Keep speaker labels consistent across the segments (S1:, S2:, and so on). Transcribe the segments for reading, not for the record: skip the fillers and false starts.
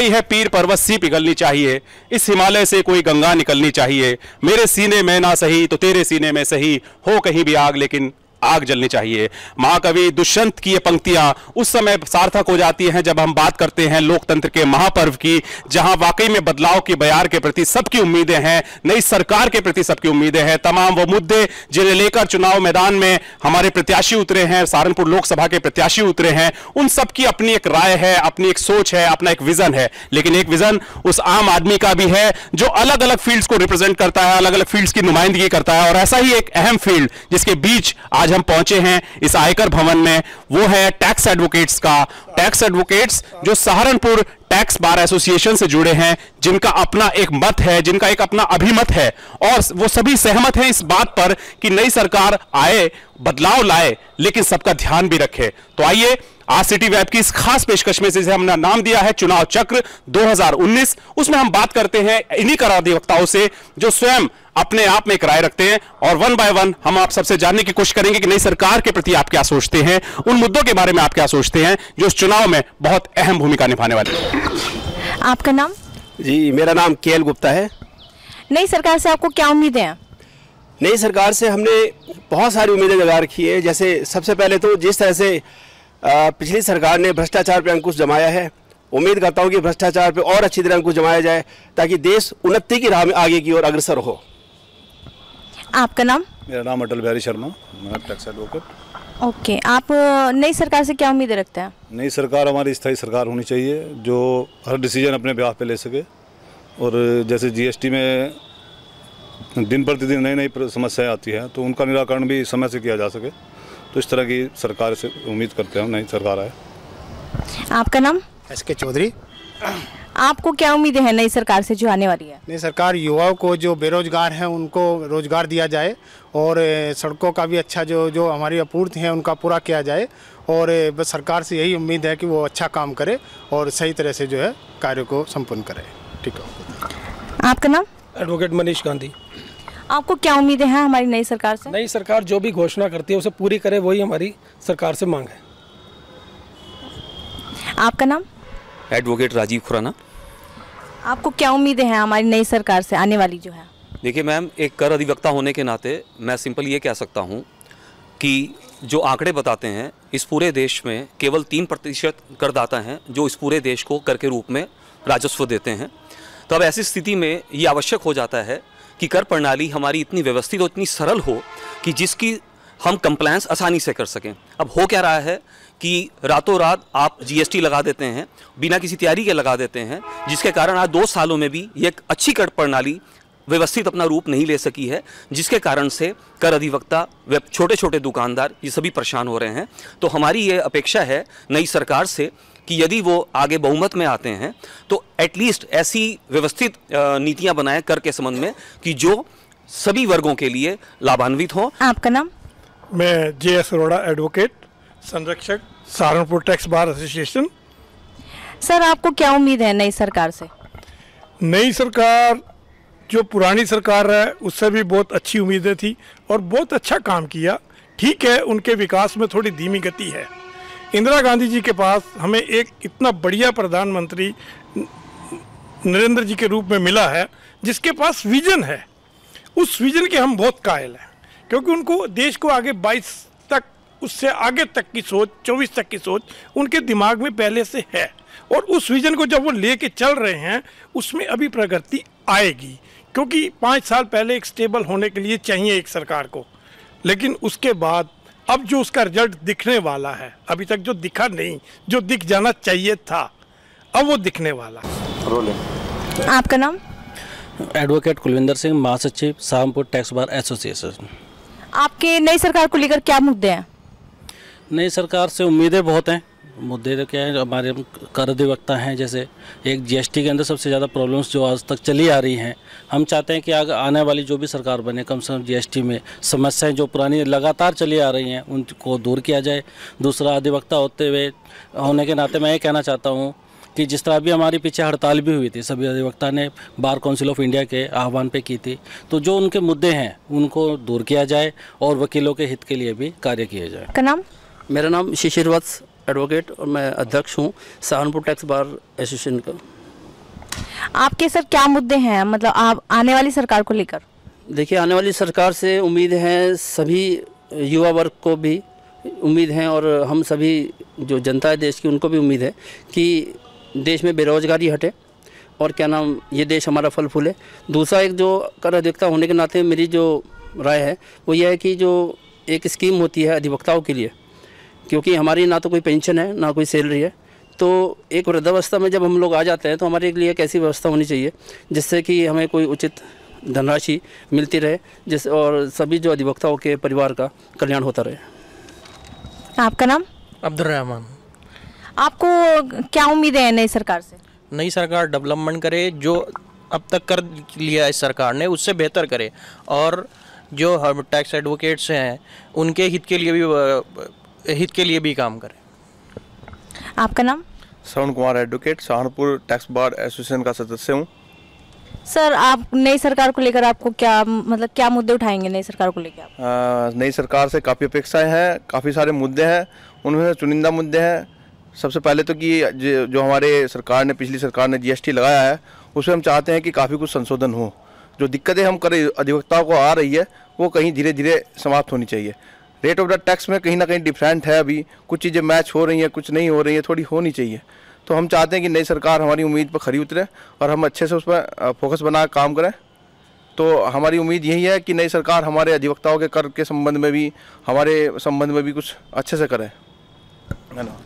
S1: गई है पीर पर्वत सी पिघलनी चाहिए, इस हिमालय से कोई गंगा निकलनी चाहिए, मेरे सीने में ना सही तो तेरे सीने में सही, हो कहीं भी आग लेकिन आग जलनी चाहिए। महाकवि दुष्यंत की ये पंक्तियां उस समय सार्थक हो जाती हैं जब हम बात करते हैं लोकतंत्र के महापर्व की, जहां वाकई में बदलाव की बयार के प्रति सबकी उम्मीदें हैं, नई सरकार के प्रति सबकी उम्मीदें हैं। तमाम वो मुद्दे जिन्हें लेकर चुनाव मैदान में हमारे प्रत्याशी उतरे हैं, सहारनपुर लोकसभा के प्रत्याशी उतरे हैं, उन सबकी अपनी एक राय है, अपनी एक सोच है, अपना एक विजन है। लेकिन एक विजन उस आम आदमी का भी है जो अलग अलग फील्ड्स को रिप्रेजेंट करता है, अलग अलग फील्ड्स की नुमाइंदगी करता है। और ऐसा ही एक अहम फील्ड जिसके बीच आज हम पहुंचे हैं इस आयकर भवन में, वो है टैक्स एडवोकेट्स का। टैक्स एडवोकेट्स जो सहारनपुर टैक्स बार एसोसिएशन से जुड़े हैं, जिनका अपना एक मत है, जिनका एक अपना अभिमत है, और वो सभी सहमत हैं इस बात पर कि नई सरकार आए, बदलाव लाए, लेकिन सबका ध्यान भी रखे। तो आइए आज सिटी वेब की इस खास पेशकश में जिसे हमने नाम दिया है चुनाव चक्र 2019, उसमें हम बात करते हैं इन्हीं कर अधिवक्ताओं से जो स्वयं अपने आप में एक राय रखते हैं, और वन बाय वन हम आप सबसे जानने की कोशिश करेंगे कि नई सरकार के प्रति आप क्या सोचते हैं, उन मुद्दों के बारे में आप क्या सोचते हैं जो इस चुनाव में बहुत अहम भूमिका निभाने वाले हैं।
S2: आपका नाम?
S3: जी, मेरा नाम केएल गुप्ता है।
S2: नई सरकार से आपको क्या उम्मीदें हैं?
S3: नई सरकार से हमने बहुत सारी उम्मीदें जगा रखी है। जैसे सबसे पहले तो जिस तरह से पिछली सरकार ने भ्रष्टाचार पर अंकुश जमाया है, उम्मीद करता हूँ कि भ्रष्टाचार पर और अच्छी तरह अंकुश जमाया जाए ताकि देश उन्नति की राह में आगे की ओर अग्रसर हो।
S2: आपका नाम?
S4: मेरा नाम अटल बिहारी शर्मा, मैं टैक्स एडवोकेट।
S2: ओके, आप नई सरकार से क्या उम्मीदें रखते हैं?
S4: नई सरकार हमारी स्थायी सरकार होनी चाहिए जो हर डिसीजन अपने बिहाफ पे ले सके, और जैसे जीएसटी में दिन प्रतिदिन नई नई समस्याएं आती हैं तो उनका निराकरण भी समय से किया जा सके। तो इस तरह की सरकार से उम्मीद करते हैं नई सरकार आए।
S2: आपका नाम?
S5: एसके चौधरी।
S2: आपको क्या उम्मीदें हैं नई सरकार से जो आने वाली है?
S5: नई सरकार युवाओं को जो बेरोजगार हैं उनको रोजगार दिया जाए, और सड़कों का भी अच्छा जो हमारी आपूर्ति है उनका पूरा किया जाए, और बस सरकार से यही उम्मीद है कि वो अच्छा काम करे और सही तरह से जो है कार्य को संपन्न करे। ठीक है।
S2: आपका नाम?
S6: एडवोकेट मनीष गांधी।
S2: आपको क्या उम्मीदें हैं हमारी नई सरकार से?
S6: नई सरकार जो भी घोषणा करती है उसे पूरी करे, वही हमारी सरकार से मांग है।
S2: आपका नाम?
S7: एडवोकेट राजीव खुराना।
S2: आपको क्या उम्मीदें हैं हमारी नई सरकार से आने वाली जो है?
S7: देखिए मैम, एक कर अधिवक्ता होने के नाते मैं सिंपल ये कह सकता हूँ कि जो आंकड़े बताते हैं इस पूरे देश में केवल 3% करदाता हैं जो इस पूरे देश को कर के रूप में राजस्व देते हैं। तो अब ऐसी स्थिति में ये आवश्यक हो जाता है कि कर प्रणाली हमारी इतनी व्यवस्थित और इतनी सरल हो कि जिसकी हम कंप्लायंस आसानी से कर सकें। अब हो क्या रहा है कि रातों रात आप जीएसटी लगा देते हैं, बिना किसी तैयारी के लगा देते हैं, जिसके कारण आज 2 सालों में भी ये एक अच्छी कर प्रणाली व्यवस्थित अपना रूप नहीं ले सकी है, जिसके कारण से कर अधिवक्ता व छोटे छोटे दुकानदार ये सभी परेशान हो रहे हैं। तो हमारी ये अपेक्षा है नई सरकार से कि यदि वो आगे बहुमत में आते हैं तो एटलीस्ट ऐसी व्यवस्थित नीतियां बनाएं कर के संबंध में कि जो सभी वर्गों के लिए लाभान्वित हों।
S2: आपका नाम?
S8: मैं जेएस अरोड़ा, एडवोकेट, संरक्षक, Saharanpur tax bar association.
S2: Sir, आपको क्या उम्मीद है नई सरकार से?
S8: नई सरकार जो पुरानी सरकार है उससे भी बहुत अच्छी उम्मीदें थी और बहुत अच्छा काम किया। ठीक है, उनके विकास में थोड़ी धीमी गति है। इंदिरा गांधी जी के पास हमें एक इतना बढ़िया प्रधानमंत्री नरेंद्र जी के रूप में मिला है जिसके पास विजन है। उस विजन के हम बहुत कायल हैं क्योंकि उनको देश को आगे 22 तक, उससे आगे तक की सोच, 24 तक की सोच उनके दिमाग में पहले से है, और उस विजन को जब वो लेके चल रहे हैं उसमें अभी प्रगति आएगी। क्योंकि 5 साल पहले एक स्टेबल होने के लिए चाहिए एक सरकार को, लेकिन उसके बाद अब जो उसका रिजल्ट दिखने वाला है, अभी तक जो दिखा नहीं, जो दिख जाना चाहिए था, अब वो दिखने वाला।
S2: आपका नाम?
S9: एडवोकेट कुलविंदर सिंह, महासचिव, सहारनपुर टैक्स बार एसोसिएशन।
S2: आपके नई सरकार को लेकर क्या मुद्दे हैं?
S9: नई सरकार से उम्मीदें बहुत हैं। मुद्दे तो क्या है, हमारे कर अधिवक्ता हैं, जैसे एक जीएसटी के अंदर सबसे ज़्यादा प्रॉब्लम्स जो आज तक चली आ रही हैं, हम चाहते हैं कि आने वाली जो भी सरकार बने कम से कम जीएसटी में समस्याएं जो पुरानी लगातार चली आ रही हैं उनको दूर किया जाए। दूसरा, अधिवक्ता होने के नाते मैं ये कहना चाहता हूँ कि जिस तरह अभी हमारी पीछे हड़ताल भी हुई थी, सभी अधिवक्ता ने बार काउंसिल ऑफ इंडिया के आह्वान पे की थी, तो जो उनके मुद्दे हैं उनको दूर किया जाए और वकीलों के हित के लिए भी कार्य किया जाए।
S2: का नाम?
S10: मेरा नाम शिशिर वत्स, एडवोकेट, और मैं अध्यक्ष हूँ सहारनपुर टैक्स बार एसोसिएशन का।
S2: आपके सर क्या मुद्दे हैं, मतलब आप आने वाली सरकार को लेकर?
S10: देखिए, आने वाली सरकार से उम्मीद है, सभी युवा वर्ग को भी उम्मीद है और हम सभी जो जनता है देश की उनको भी उम्मीद है कि देश में बेरोजगारी हटे और क्या नाम ये देश हमारा फल फूले। दूसरा, एक जो कर अधिवक्ता होने के नाते मेरी जो राय है वो ये है कि जो एक स्कीम होती है अधिवक्ताओं के लिए, क्योंकि हमारी ना तो कोई पेंशन है ना कोई सैलरी है, तो एक वृद्धावस्था में जब हम लोग आ जाते हैं तो हमारे लिए एक ऐसी व्यवस्था होनी चाहिए जिससे कि हमें कोई उचित धनराशि मिलती रहे, जिस और सभी जो अधिवक्ताओं के परिवार का कल्याण होता रहे।
S2: आपका नाम?
S11: अब्दुल रहमान।
S2: आपको क्या उम्मीदें हैं नई सरकार से?
S11: नई सरकार डेवलपमेंट करे, जो अब तक कर लिया इस सरकार ने उससे बेहतर करे, और जो टैक्स एडवोकेट्स हैं उनके हित के लिए भी काम करे।
S2: आपका नाम?
S12: Shravan Kumar advocate, Saharanpur tax bar association का सदस्य हूँ।
S2: सर, आप नई सरकार को लेकर आपको क्या, मतलब क्या मुद्दे उठाएंगे नई सरकार को लेकर आप?
S12: नई सरकार से काफ़ी अपेक्षाएं हैं, काफ़ी सारे मुद्दे हैं, उनमें से चुनिंदा मुद्दे हैं। सबसे पहले तो कि जो हमारे सरकार ने, पिछली सरकार ने जीएसटी लगाया है, उसमें हम चाहते हैं कि काफ़ी कुछ संशोधन हो। जो दिक्कतें हम कर अधिवक्ताओं को आ रही है वो कहीं धीरे धीरे समाप्त होनी चाहिए। रेट ऑफ द टैक्स में कहीं ना कहीं डिफरेंट है, अभी कुछ चीज़ें मैच हो रही हैं, कुछ नहीं हो रही हैं, थोड़ी होनी चाहिए। तो हम चाहते हैं कि नई सरकार हमारी उम्मीद पर खरी उतरे और हम अच्छे से उस पर फोकस बना काम करें। तो हमारी उम्मीद यही है कि नई सरकार हमारे अधिवक्ताओं के कर के संबंध में भी, हमारे संबंध में भी कुछ अच्छे से करे।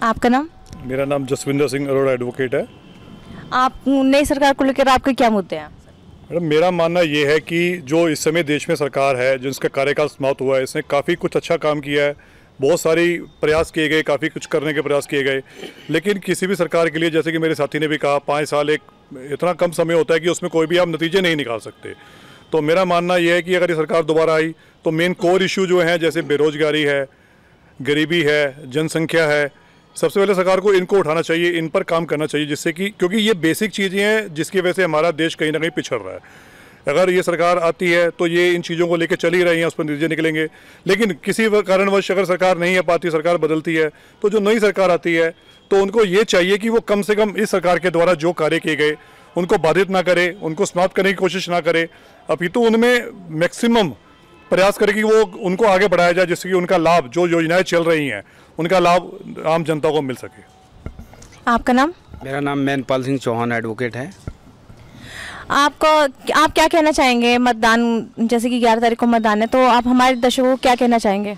S2: आपका नाम?
S4: मेरा नाम जसविंदर सिंह अरोड़ा एडवोकेट है।
S2: आप नई सरकार को लेकर आपके क्या मुद्दे हैं?
S4: मैडम, मेरा मानना ये है कि जो इस समय देश में सरकार है, जिसका कार्यकाल समाप्त हुआ है, इसने काफ़ी कुछ अच्छा काम किया है, बहुत सारी प्रयास किए गए, काफ़ी कुछ करने के प्रयास किए गए। लेकिन किसी भी सरकार के लिए, जैसे कि मेरे साथी ने भी कहा, 5 साल एक इतना कम समय होता है कि उसमें कोई भी आप नतीजे नहीं निकाल सकते। तो मेरा मानना यह है कि अगर ये सरकार दोबारा आई तो मेन कोर इशू जो हैं, जैसे बेरोजगारी है, गरीबी है, जनसंख्या है, सबसे पहले सरकार को इनको उठाना चाहिए, इन पर काम करना चाहिए, जिससे कि, क्योंकि ये बेसिक चीज़ें हैं जिसकी वजह से हमारा देश कहीं ना कहीं पिछड़ रहा है। अगर ये सरकार आती है तो ये इन चीज़ों को लेकर चल ही रही हैं, उस पर नतीजे निकलेंगे। लेकिन किसी कारणवश अगर सरकार नहीं आ पाती, सरकार बदलती है, तो जो नई सरकार आती है तो उनको ये चाहिए कि वो कम से कम इस सरकार के द्वारा जो कार्य किए गए उनको बाधित ना करे, उनको समाप्त करने की कोशिश ना करे, अपितु उनमें मैक्सिमम प्रयास करे कि वो उनको आगे बढ़ाया जाए, जिससे कि उनका लाभ, जो योजनाएं चल रही हैं, उनका लाभ आम जनता को मिल सके।
S2: आपका नाम?
S13: मेरा नाम मैनपाल सिंह चौहान एडवोकेट है।
S2: आप क्या कहना चाहेंगे? मतदान, जैसे कि 11 तारीख को मतदान है, तो आप हमारे दर्शकों को क्या कहना चाहेंगे?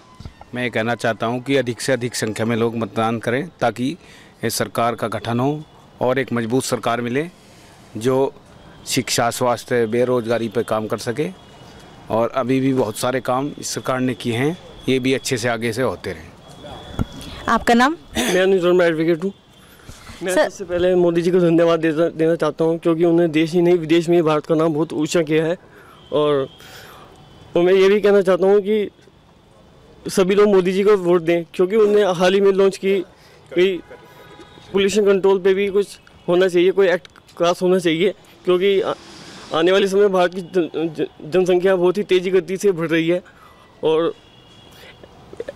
S13: मैं ये कहना चाहता हूँ कि अधिक से अधिक संख्या में लोग मतदान करें, ताकि इस सरकार का गठन हो और एक मजबूत सरकार मिले जो शिक्षा, स्वास्थ्य, बेरोजगारी पर काम कर सके। और अभी भी बहुत सारे काम इस सरकार ने किए हैं, ये भी अच्छे से आगे से होते रहें।
S2: आपका नाम?
S14: मैं एडवोकेट हूँ। मैं सबसे पहले मोदी जी को धन्यवाद देना चाहता हूँ, क्योंकि उन्होंने देश ही नहीं विदेश में भारत का नाम बहुत ऊंचा किया है। और मैं ये भी कहना चाहता हूँ कि सभी लोग मोदी जी को वोट दें, क्योंकि उन्होंने हाल ही में लॉन्च की कोई पोल्यूशन कंट्रोल पे भी कुछ होना चाहिए, कोई एक्ट पास होना चाहिए, क्योंकि आने वाले समय भारत की जनसंख्या बहुत ही तेज़ी गति से बढ़ रही है। और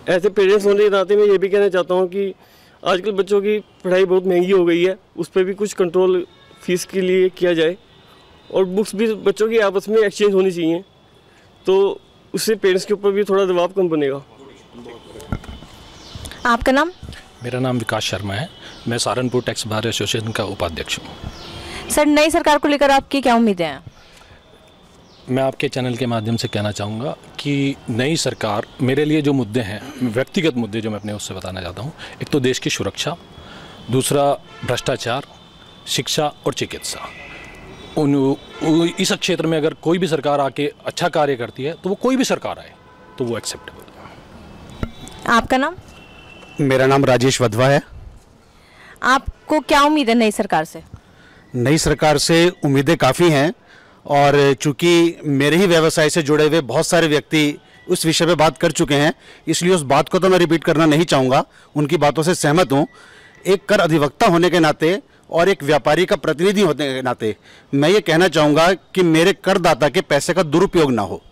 S14: ऐसे पेरेंट्स होने के नाते मैं ये भी कहना चाहता हूँ कि आजकल बच्चों की पढ़ाई बहुत महंगी हो गई है, उस पर भी कुछ कंट्रोल फीस के लिए किया जाए, और बुक्स भी बच्चों की आपस में एक्सचेंज होनी चाहिए, तो उससे पेरेंट्स के ऊपर भी थोड़ा दबाव कम बनेगा।
S2: आपका नाम?
S15: मेरा नाम विकास शर्मा है, मैं सहारनपुर टैक्स बार एसोसिएशन का उपाध्यक्ष हूँ।
S2: सर, नई सरकार को लेकर आपकी क्या उम्मीदें हैं?
S15: मैं आपके चैनल के माध्यम से कहना चाहूँगा कि नई सरकार, मेरे लिए जो मुद्दे हैं, व्यक्तिगत मुद्दे जो मैं अपने उससे बताना चाहता हूँ, एक तो देश की सुरक्षा, दूसरा भ्रष्टाचार, शिक्षा और चिकित्सा। इस क्षेत्र में अगर कोई भी सरकार आके अच्छा कार्य करती है तो वो कोई भी सरकार आए तो वो एक्सेप्टेबल है।
S2: आपका नाम?
S16: मेरा नाम राजेश वधवा है।
S2: आपको क्या उम्मीद है नई सरकार से?
S16: नई सरकार से उम्मीदें काफ़ी हैं, और चूंकि मेरे ही व्यवसाय से जुड़े हुए बहुत सारे व्यक्ति उस विषय पे बात कर चुके हैं, इसलिए उस बात को तो मैं रिपीट करना नहीं चाहूँगा, उनकी बातों से सहमत हूँ। एक कर अधिवक्ता होने के नाते और एक व्यापारी का प्रतिनिधि होने के नाते मैं ये कहना चाहूँगा कि मेरे करदाता के पैसे का दुरुपयोग ना हो।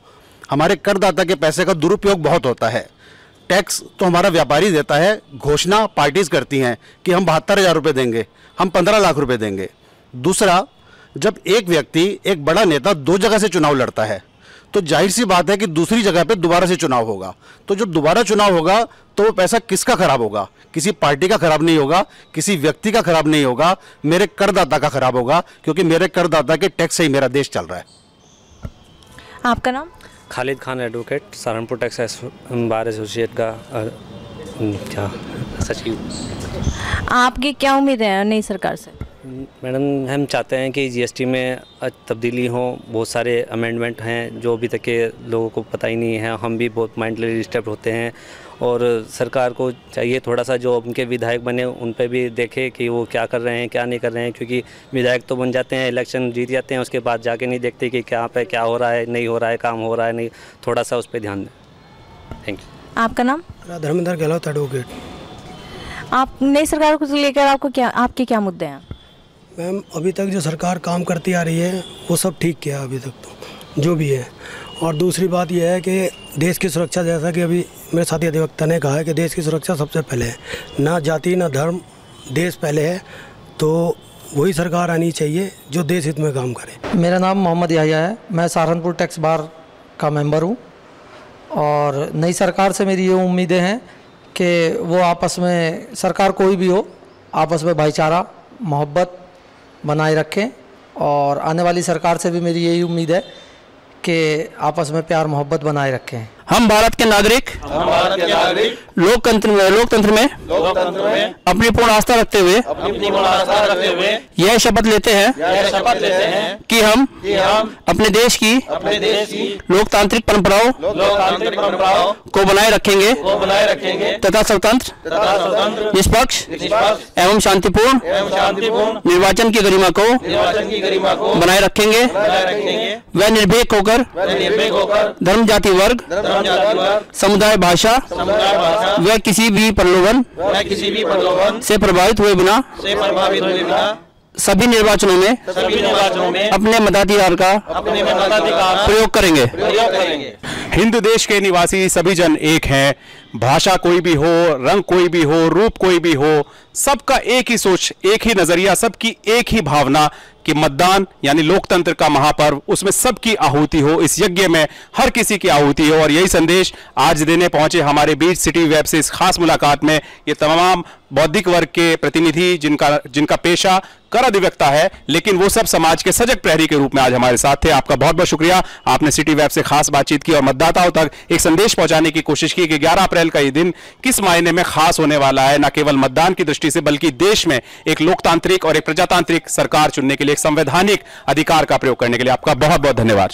S16: हमारे करदाता के पैसे का दुरुपयोग बहुत होता है। टैक्स तो हमारा व्यापारी देता है, घोषणा पार्टीज करती हैं कि हम 72,000 रुपये देंगे, हम 15 लाख रुपये देंगे। दूसरा, जब एक व्यक्ति, एक बड़ा नेता 2 जगह से चुनाव लड़ता है तो जाहिर सी बात है कि दूसरी जगह पे दोबारा से चुनाव होगा। तो जब दोबारा चुनाव होगा तो वो पैसा किसका खराब होगा? किसी पार्टी का खराब नहीं होगा, किसी व्यक्ति का खराब नहीं होगा, मेरे करदाता का खराब होगा, क्योंकि मेरे करदाता के टैक्स से ही मेरा देश चल रहा है।
S2: आपका नाम?
S17: खालिद खान एडवोकेट, सहारनपुर टैक्स बार एसोसिएट का क्या सचिव।
S2: आपकी क्या उम्मीद है नई सरकार से?
S17: मैडम, हम चाहते हैं कि जीएसटी में तब्दीली हो। बहुत सारे अमेंडमेंट हैं जो अभी तक के लोगों को पता ही नहीं है। हम भी बहुत माइंडली डिस्टर्ब होते हैं और सरकार को चाहिए थोड़ा सा, जो उनके विधायक बने उन पे भी देखे कि वो क्या कर रहे हैं क्या नहीं कर रहे हैं, क्योंकि विधायक तो बन जाते हैं, इलेक्शन जीत जाते हैं, उसके बाद जाके नहीं देखते कि क्या पे क्या हो रहा है, नहीं हो रहा है, काम हो रहा है नहीं। थोड़ा सा उस पर ध्यान दें। Thank you.
S2: आपका नाम?
S18: धर्मेंद्र गहलोत एडवोकेट।
S2: आप नई सरकार को लेकर आपके क्या मुद्दे हैं?
S18: मैम, अभी तक जो सरकार काम करती आ रही है वो सब ठीक किया अभी तक तो जो भी है। और दूसरी बात यह है कि देश की सुरक्षा, जैसा कि अभी मेरे साथी अधिवक्ता ने कहा है कि देश की सुरक्षा सबसे पहले है, ना जाति ना धर्म, देश पहले है। तो वही सरकार आनी चाहिए जो देश हित में काम करे।
S19: मेरा नाम मोहम्मद याहिया है, मैं सहारनपुर टैक्स बार का मेंबर हूँ और नई सरकार से मेरी ये उम्मीदें हैं कि वो आपस में, सरकार कोई भी हो, आपस में भाईचारा मोहब्बत बनाए रखें। और आने वाली सरकार से भी मेरी यही उम्मीद है कि आपस में प्यार मोहब्बत बनाए रखें।
S20: हम भारत के नागरिक लोकतंत्र में अपनी पूर्ण आस्था रखते हुए यह शपथ लेते हैं कि हम अपने देश की लोकतांत्रिक परंपराओं को बनाए रखेंगे तथा स्वतंत्र, निष्पक्ष एवं शांतिपूर्ण निर्वाचन की गरिमा को बनाए रखेंगे व निर्भीक होकर धर्म, जाति, वर्ग, समुदाय, भाषा व किसी भी प्रलोभन से प्रभावित हुए बिना सभी निर्वाचनों में अपने मताधिकार का प्रयोग करेंगे।
S1: हिंद देश के निवासी सभी जन एक हैं। भाषा कोई भी हो, रंग कोई भी हो, रूप कोई भी हो, सबका एक ही सोच, एक ही नजरिया, सबकी एक ही भावना कि मतदान यानी लोकतंत्र का महापर्व, उसमें सबकी आहुति हो, इस यज्ञ में हर किसी की आहुति हो। और यही संदेश आज देने पहुंचे हमारे बीच सिटी वेब से इस खास मुलाकात में ये तमाम बौद्धिक वर्ग के प्रतिनिधि जिनका पेशा कर अधिवक्ता है, लेकिन वो सब समाज के सजग प्रहरी के रूप में आज हमारे साथ थे। आपका बहुत बहुत शुक्रिया, आपने सिटी वेब से खास बातचीत की और मतदाताओं तक एक संदेश पहुंचाने की कोशिश की कि 11 अप्रैल का ये दिन किस मायने में खास होने वाला है, न केवल मतदान की दृष्टि से बल्कि देश में एक लोकतांत्रिक और एक प्रजातांत्रिक सरकार चुनने के लिए, एक संवैधानिक अधिकार का प्रयोग करने के लिए। आपका बहुत बहुत धन्यवाद।